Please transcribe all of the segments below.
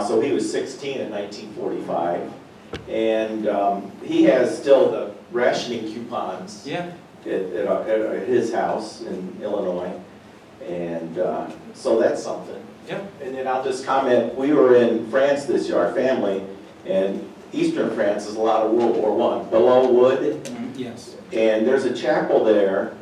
so he was 16 in 1945. And he has still the rationing coupons Yeah. at his house in Illinois. And so that's something. Yeah. And then I'll just comment, we were in France this year, our family, and Eastern France is a lot of World War I, below Wood. Yes. And there's a chapel there,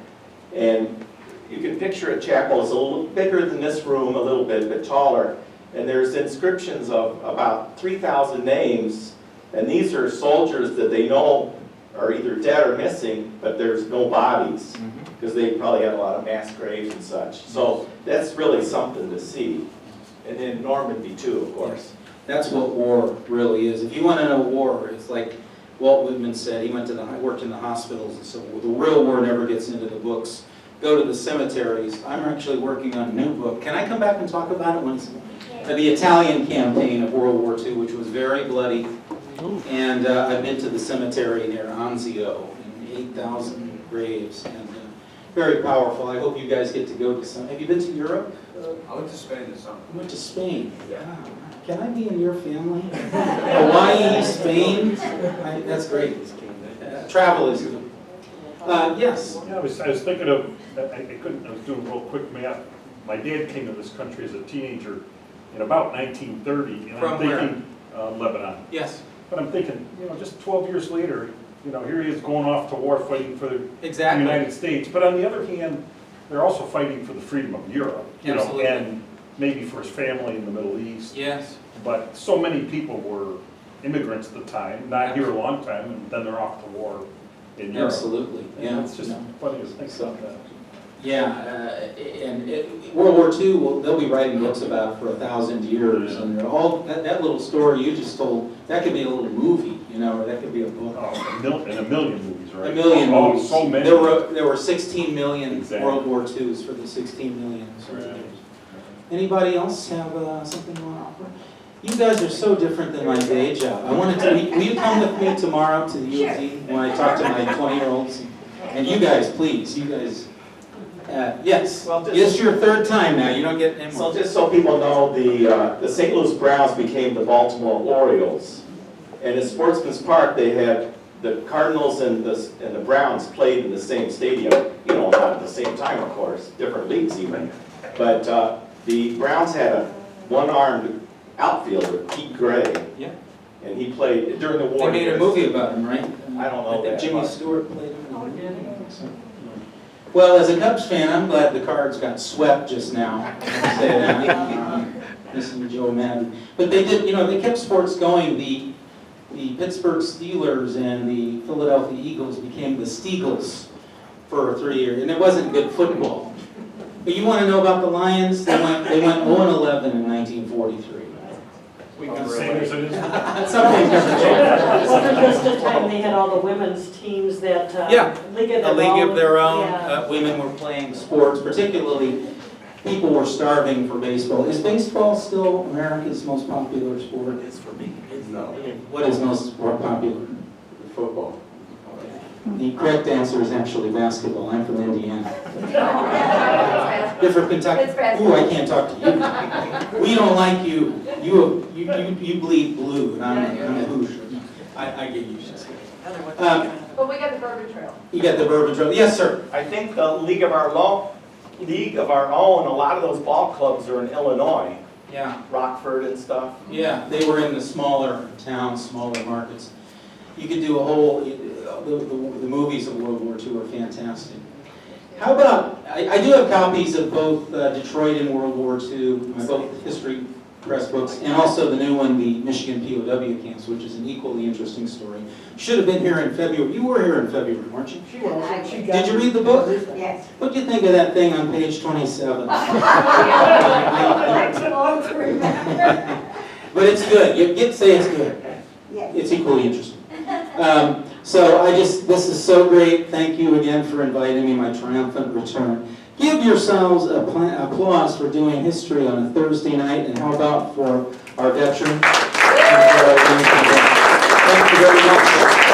and you can picture a chapel. It's a little bigger than this room, a little bit, but taller. And there's inscriptions of about 3,000 names, and these are soldiers that they know are either dead or missing, but there's no bodies, because they probably had a lot of mass graves and such. So that's really something to see. And then Normandy too, of course. That's what war really is. If you want to know war, it's like Walt Whitman said. He worked in the hospitals, and so the real war never gets into the books. Go to the cemeteries. I'm actually working on a new book. Can I come back and talk about it once? The Italian campaign of World War II, which was very bloody. And I've been to the cemetery near Anzio, and 8,000 graves, and very powerful. I hope you guys get to go to some. Have you been to Europe? I went to Spain this summer. You went to Spain? Yeah. Can I be in your family? Hawaii, Spain? That's great. Travel is good. Yes? Yeah, I was thinking of, I was doing real quick math. My dad came to this country as a teenager in about 1930. And From I'm thinking, Lebanon. Yes. But I'm thinking, just 12 years later, here he is going off to war fighting for the Exactly. United States. But on the other hand, they're also fighting for the freedom of Europe, Absolutely. and maybe for his family in the Middle East. Yes. But so many people were immigrants at the time, not here a long time, and then they're off to war in Europe. Absolutely. And Yeah. it's just funny to think about that. Yeah, and World War II, well, they'll be writing books about it for 1,000 years, and they're all that little story you just told. That could be a little movie, or that could be a book. Oh, and a million movies, right? A million Oh, movies. so many. There were 16 million Exactly. World War IIs for the 16 million soldiers. Right. Anybody else have something you want to offer? You guys are so different than my day job. I wanted to. Will you come with me tomorrow to the U of Z when I talk to my 20-year-olds? And you guys, please, you guys. Yes. Well, It's your third time now. You don't get any So more. just so people know, the St. Louis Browns became the Baltimore Orioles. And in Sportsman's Park, they had the Cardinals and the Browns played in the same stadium. Not at the same time, of course, different leagues even. But the Browns had a one-armed outfielder, Pete Gray. Yeah. And he played during the They war. made a years. movie about him, right? I don't know I think that, Jimmy but- Stewart played him. Oh, did he? Well, as a Cubs fan, I'm glad the Cards got swept just now. I'll say that. Listen to Joe Madden. But they did, they kept sports going. The Pittsburgh Steelers and the Philadelphia Eagles became the Steagles for 3 years, and it wasn't good football. But you want to know about the Lions? They went 0-11 in 1943. Same as it is. Something different. Wasn't this the time they had all the women's teams that, Yeah. League of A Their Own? league of their own. Yeah. Women were playing sports, particularly people were starving for baseball. Is baseball still America's most popular sport? It's for me. No. What is most popular? Football. The correct answer is actually basketball. I'm from Indiana. You're from Kentucky? It's basketball. Ooh, I can't talk to you. We don't like you. You bleed blue, and I'm a Hoosier. I get you. But we got the Bourbon Trail. You got the Bourbon Trail. Yes, sir. I think the League of Our Own, a lot of those ball clubs are in Illinois, Yeah. Rockford and stuff. Yeah, they were in the smaller towns, smaller markets. You could do a whole, the movies of World War II are fantastic. How about, I do have copies of both Detroit and World War II, both history press books, and also the new one, the Michigan POW camps, which is an equally interesting story. Should have been here in February. You were here in February, weren't you? Did you read the book? Yes. What do you think of that thing on page 27? That's long to remember. But it's good. You get to say it's good. Yes. It's equally interesting. So this is so great. Thank you again for inviting me, my triumphant return. Give yourselves applause for doing history on a Thursday night, and how about for our veteran? Thank you very much.